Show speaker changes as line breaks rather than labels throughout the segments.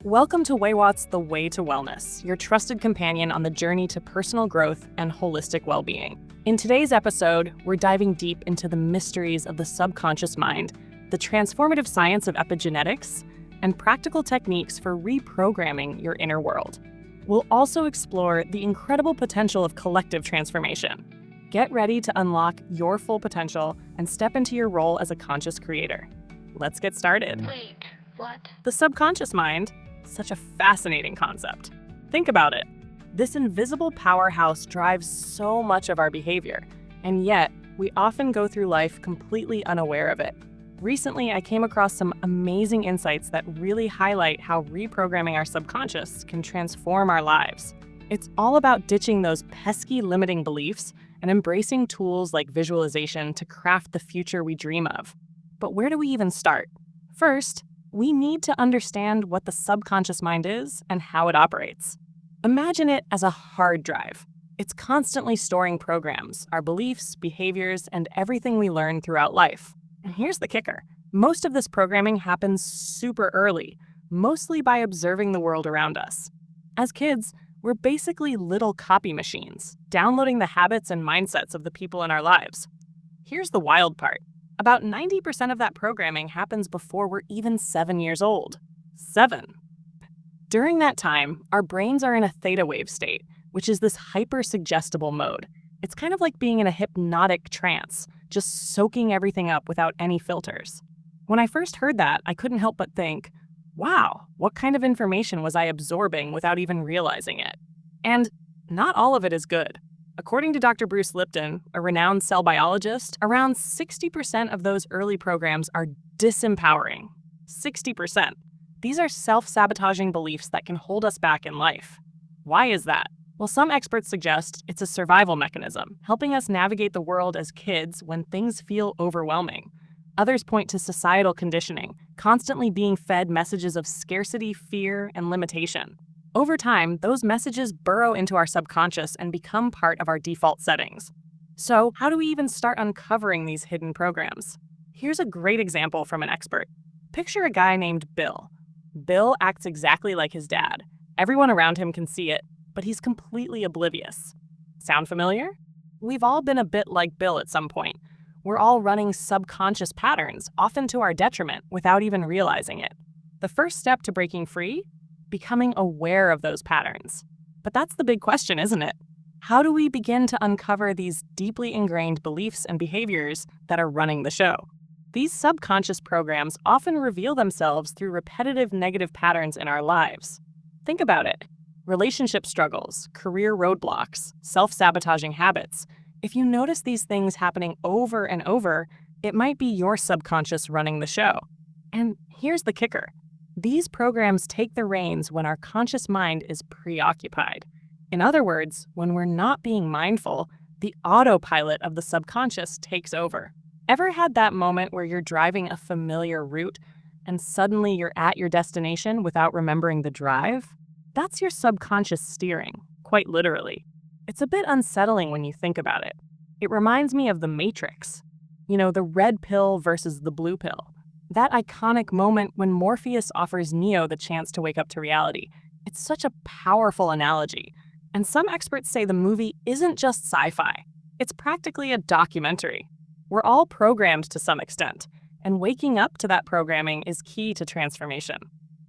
Welcome to WeiWat's The Way to Wellness, your trusted companion on the journey to personal growth and holistic well-being. In today's episode, we're diving deep into the mysteries of the subconscious mind, the transformative science of epigenetics, and practical techniques for reprogramming your inner world. We'll also explore the incredible potential of collective transformation. Get ready to unlock your full potential and step into your role as a conscious creator. Let's get started.
Wait, what?
The subconscious mind, such a fascinating concept. Think about it. This invisible powerhouse drives so much of our behavior, and yet we often go through life completely unaware of it. Recently, I came across some amazing insights that really highlight how reprogramming our subconscious can transform our lives. It's all about ditching those pesky limiting beliefs and embracing tools like visualization to craft the future we dream of. But where do we even start? First, we need to understand what the subconscious mind is and how it operates. Imagine it as a hard drive. It's constantly storing programs, our beliefs, behaviors, and everything we learn throughout life. And here's the kicker. Most of this programming happens super early, mostly by observing the world around us. As kids, we're basically little copy machines, downloading the habits and mindsets of the people in our lives. Here's the wild part. About 90% of that programming happens before we're even 7 years old. 7. During that time, our brains are in a theta wave state, which is this hyper-suggestible mode. It's kind of like being in a hypnotic trance, just soaking everything up without any filters. When I first heard that, I couldn't help but think, wow, what kind of information was I absorbing without even realizing it? And not all of it is good. According to Dr. Bruce Lipton, a renowned cell biologist, around 60% of those early programs are disempowering. 60%. These are self-sabotaging beliefs that can hold us back in life. Why is that? Well, some experts suggest it's a survival mechanism, helping us navigate the world as kids when things feel overwhelming. Others point to societal conditioning, constantly being fed messages of scarcity, fear, and limitation. Over time, those messages burrow into our subconscious and become part of our default settings. So, how do we even start uncovering these hidden programs? Here's a great example from an expert. Picture a guy named Bill. Bill acts exactly like his dad. Everyone around him can see it, but he's completely oblivious. Sound familiar? We've all been a bit like Bill at some point. We're all running subconscious patterns, often to our detriment, without even realizing it. The first step to breaking free? Becoming aware of those patterns. But that's the big question, isn't it? How do we begin to uncover these deeply ingrained beliefs and behaviors that are running the show? These subconscious programs often reveal themselves through repetitive negative patterns in our lives. Think about it. Relationship struggles, career roadblocks, self-sabotaging habits. If you notice these things happening over and over, it might be your subconscious running the show. And here's the kicker. These programs take the reins when our conscious mind is preoccupied. In other words, when we're not being mindful, the autopilot of the subconscious takes over. Ever had that moment where you're driving a familiar route and suddenly you're at your destination without remembering the drive? That's your subconscious steering, quite literally. It's a bit unsettling when you think about it. It reminds me of The Matrix. You know, the red pill versus the blue pill. That iconic moment when Morpheus offers Neo the chance to wake up to reality. It's such a powerful analogy. And some experts say the movie isn't just sci-fi. It's practically a documentary. We're all programmed to some extent, and waking up to that programming is key to transformation.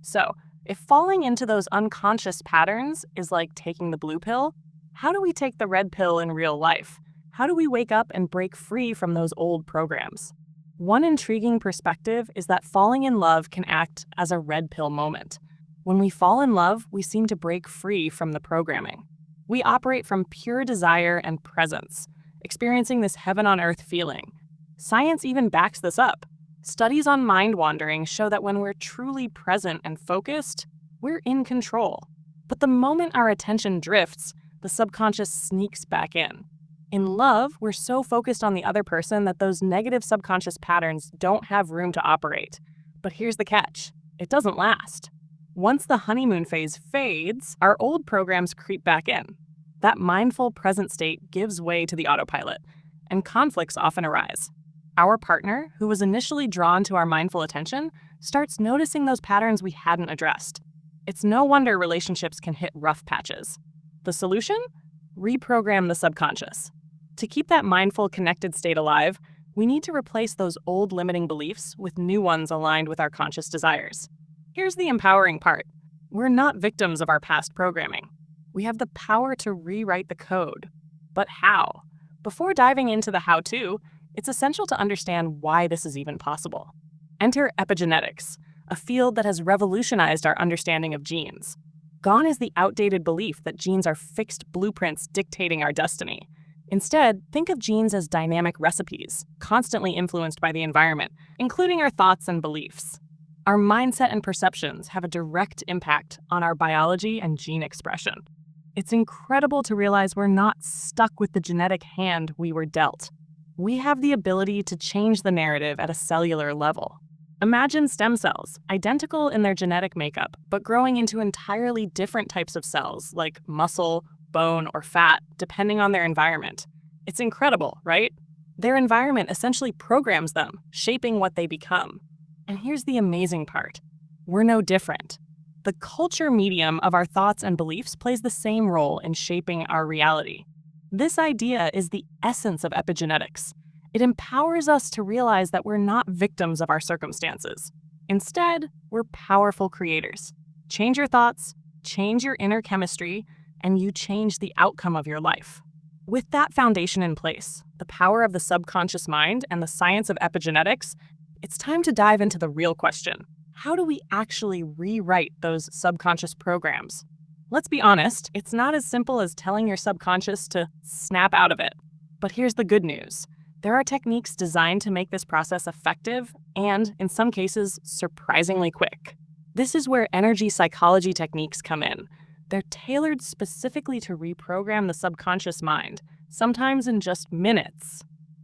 So, if falling into those unconscious patterns is like taking the blue pill, how do we take the red pill in real life? How do we wake up and break free from those old programs? One intriguing perspective is that falling in love can act as a red pill moment. When we fall in love, we seem to break free from the programming. We operate from pure desire and presence, experiencing this heaven-on-earth feeling. Science even backs this up. Studies on mind wandering show that when we're truly present and focused, we're in control. But the moment our attention drifts, the subconscious sneaks back in. In love, we're so focused on the other person that those negative subconscious patterns don't have room to operate. But here's the catch. It doesn't last. Once the honeymoon phase fades, our old programs creep back in. That mindful present state gives way to the autopilot, and conflicts often arise. Our partner, who was initially drawn to our mindful attention, starts noticing those patterns we hadn't addressed. It's no wonder relationships can hit rough patches. The solution? Reprogram the subconscious. To keep that mindful, connected state alive, we need to replace those old limiting beliefs with new ones aligned with our conscious desires. Here's the empowering part. We're not victims of our past programming. We have the power to rewrite the code. But how? Before diving into the how-to, it's essential to understand why this is even possible. Enter epigenetics, a field that has revolutionized our understanding of genes. Gone is the outdated belief that genes are fixed blueprints dictating our destiny. Instead, think of genes as dynamic recipes, constantly influenced by the environment, including our thoughts and beliefs. Our mindset and perceptions have a direct impact on our biology and gene expression. It's incredible to realize we're not stuck with the genetic hand we were dealt. We have the ability to change the narrative at a cellular level. Imagine stem cells, identical in their genetic makeup, but growing into entirely different types of cells like muscle, bone, or fat, depending on their environment. It's incredible, right? Their environment essentially programs them, shaping what they become. And here's the amazing part. We're no different. The culture medium of our thoughts and beliefs plays the same role in shaping our reality. This idea is the essence of epigenetics. It empowers us to realize that we're not victims of our circumstances. Instead, we're powerful creators. Change your thoughts, change your inner chemistry, and you change the outcome of your life. With that foundation in place, the power of the subconscious mind and the science of epigenetics, it's time to dive into the real question. How do we actually rewrite those subconscious programs? Let's be honest, it's not as simple as telling your subconscious to snap out of it. But here's the good news. There are techniques designed to make this process effective and, in some cases, surprisingly quick. This is where energy psychology techniques come in. They're tailored specifically to reprogram the subconscious mind, sometimes in just minutes.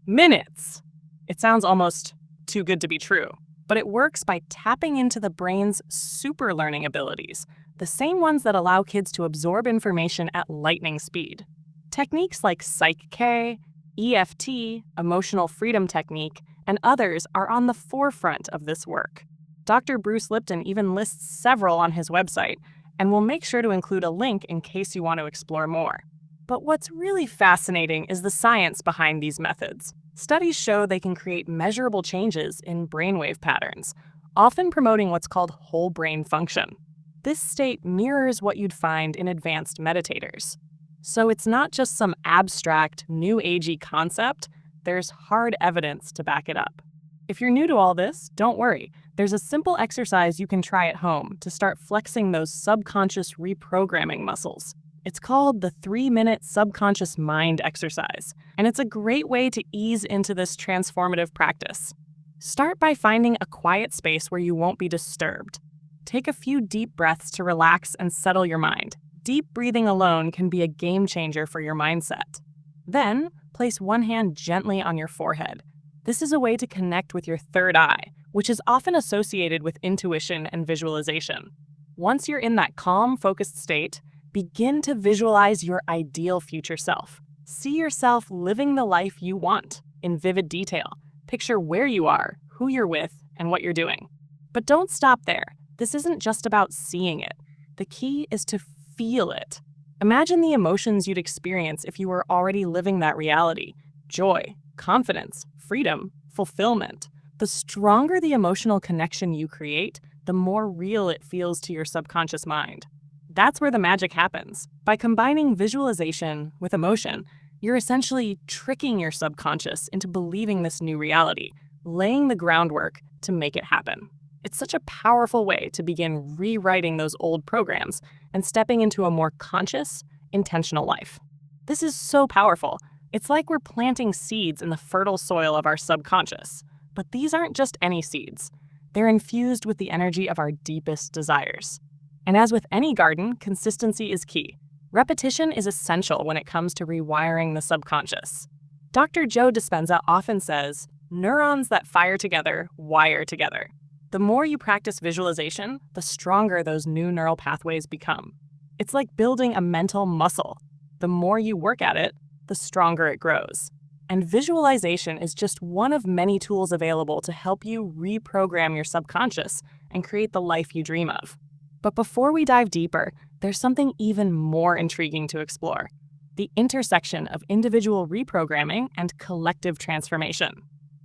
Minutes! It sounds almost too good to be true, but it works by tapping into the brain's super learning abilities, the same ones that allow kids to absorb information at lightning speed. Techniques like Psych-K, EFT, emotional freedom technique, and others are on the forefront of this work. Dr. Bruce Lipton even lists several on his website, and we'll make sure to include a link in case you want to explore more. But what's really fascinating is the science behind these methods. Studies show they can create measurable changes in brainwave patterns, often promoting what's called whole brain function. This state mirrors what you'd find in advanced meditators. So it's not just some abstract, new agey concept, there's hard evidence to back it up. If you're new to all this, don't worry. There's a simple exercise you can try at home to start flexing those subconscious reprogramming muscles. It's called the 3-minute subconscious mind exercise, and it's a great way to ease into this transformative practice. Start by finding a quiet space where you won't be disturbed. Take a few deep breaths to relax and settle your mind. Deep breathing alone can be a game changer for your mindset. Then, place one hand gently on your forehead. This is a way to connect with your third eye, which is often associated with intuition and visualization. Once you're in that calm, focused state, begin to visualize your ideal future self. See yourself living the life you want in vivid detail. Picture where you are, who you're with, and what you're doing. But don't stop there. This isn't just about seeing it. The key is to feel it. Imagine the emotions you'd experience if you were already living that reality. Joy, confidence, freedom, fulfillment. The stronger the emotional connection you create, the more real it feels to your subconscious mind. That's where the magic happens. By combining visualization with emotion, you're essentially tricking your subconscious into believing this new reality, laying the groundwork to make it happen. It's such a powerful way to begin rewriting those old programs and stepping into a more conscious, intentional life. This is so powerful. It's like we're planting seeds in the fertile soil of our subconscious. But these aren't just any seeds. They're infused with the energy of our deepest desires. And as with any garden, consistency is key. Repetition is essential when it comes to rewiring the subconscious. Dr. Joe Dispenza often says, neurons that fire together wire together. The more you practice visualization, the stronger those new neural pathways become. It's like building a mental muscle. The more you work at it, the stronger it grows. And visualization is just one of many tools available to help you reprogram your subconscious and create the life you dream of. But before we dive deeper, there's something even more intriguing to explore: the intersection of individual reprogramming and collective transformation.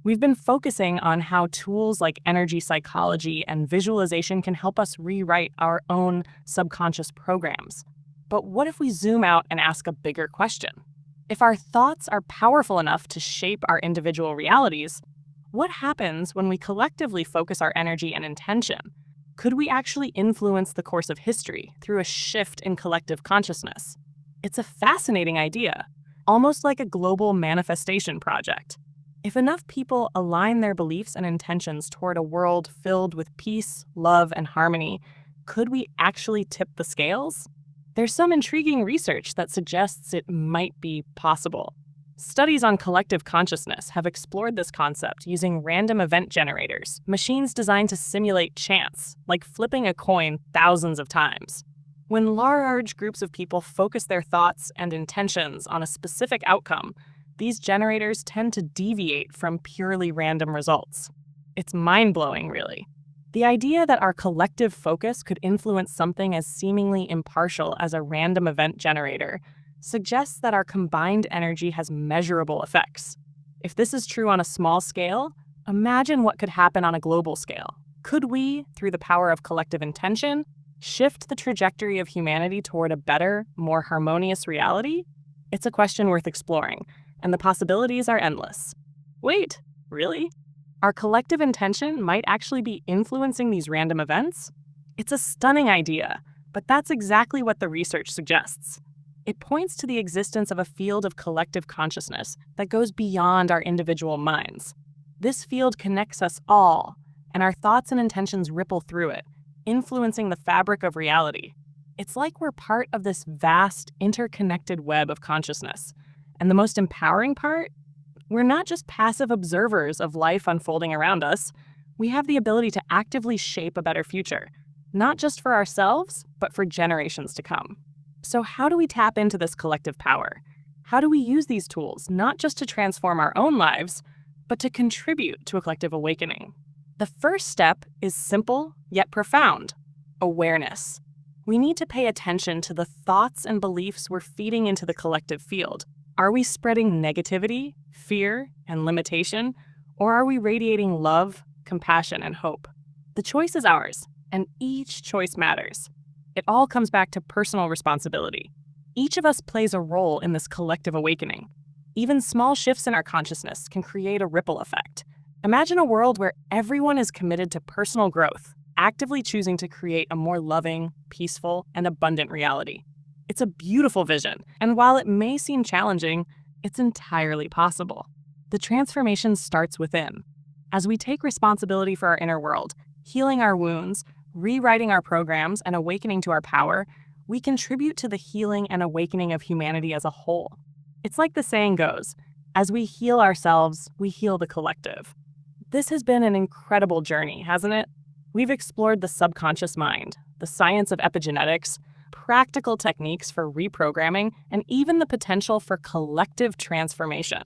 We've been focusing on how tools like energy psychology and visualization can help us rewrite our own subconscious programs. But what if we zoom out and ask a bigger question? If our thoughts are powerful enough to shape our individual realities, what happens when we collectively focus our energy and intention? Could we actually influence the course of history through a shift in collective consciousness? It's a fascinating idea, almost like a global manifestation project. If enough people align their beliefs and intentions toward a world filled with peace, love, and harmony, could we actually tip the scales? There's some intriguing research that suggests it might be possible. Studies on collective consciousness have explored this concept using random event generators, machines designed to simulate chance, like flipping a coin thousands of times. When large groups of people focus their thoughts and intentions on a specific outcome, these generators tend to deviate from purely random results. It's mind-blowing, really. The idea that our collective focus could influence something as seemingly impartial as a random event generator suggests that our combined energy has measurable effects. If this is true on a small scale, imagine what could happen on a global scale. Could we, through the power of collective intention, shift the trajectory of humanity toward a better, more harmonious reality? It's a question worth exploring, and the possibilities are endless. Wait, really? Our collective intention might actually be influencing these random events? It's a stunning idea, but that's exactly what the research suggests. It points to the existence of a field of collective consciousness that goes beyond our individual minds. This field connects us all, and our thoughts and intentions ripple through it, influencing the fabric of reality. It's like we're part of this vast, interconnected web of consciousness. And the most empowering part? We're not just passive observers of life unfolding around us. We have the ability to actively shape a better future, not just for ourselves, but for generations to come. So how do we tap into this collective power? How do we use these tools not just to transform our own lives, but to contribute to a collective awakening? The first step is simple yet profound: awareness. We need to pay attention to the thoughts and beliefs we're feeding into the collective field. Are we spreading negativity, fear, and limitation, or are we radiating love, compassion, and hope? The choice is ours, and each choice matters. It all comes back to personal responsibility. Each of us plays a role in this collective awakening. Even small shifts in our consciousness can create a ripple effect. Imagine a world where everyone is committed to personal growth, actively choosing to create a more loving, peaceful, and abundant reality. It's a beautiful vision, and while it may seem challenging, it's entirely possible. The transformation starts within. As we take responsibility for our inner world, healing our wounds, rewriting our programs, and awakening to our power, we contribute to the healing and awakening of humanity as a whole. It's like the saying goes, as we heal ourselves, we heal the collective. This has been an incredible journey, hasn't it? We've explored the subconscious mind, the science of epigenetics, practical techniques for reprogramming, and even the potential for collective transformation.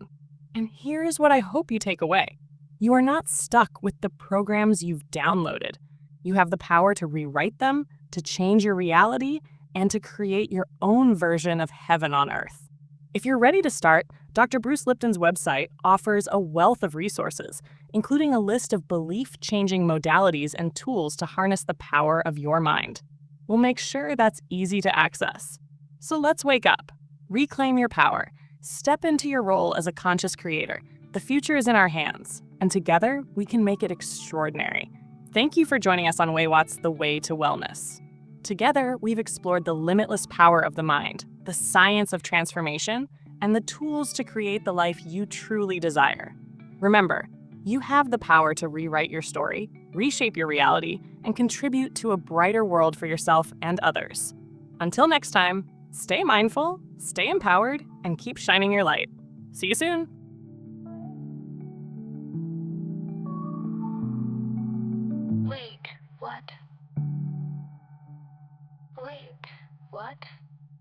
And here's what I hope you take away. You are not stuck with the programs you've downloaded. You have the power to rewrite them, to change your reality, and to create your own version of heaven on earth. If you're ready to start, Dr. Bruce Lipton's website offers a wealth of resources, including a list of belief-changing modalities and tools to harness the power of your mind. We'll make sure that's easy to access. So let's wake up, reclaim your power, step into your role as a conscious creator. The future is in our hands, and together we can make it extraordinary. Thank you for joining us on WeiWat's The Way to Wellness. Together, we've explored the limitless power of the mind, the science of transformation, and the tools to create the life you truly desire. Remember, you have the power to rewrite your story, reshape your reality, and contribute to a brighter world for yourself and others. Until next time, stay mindful, stay empowered, and keep shining your light. See you soon.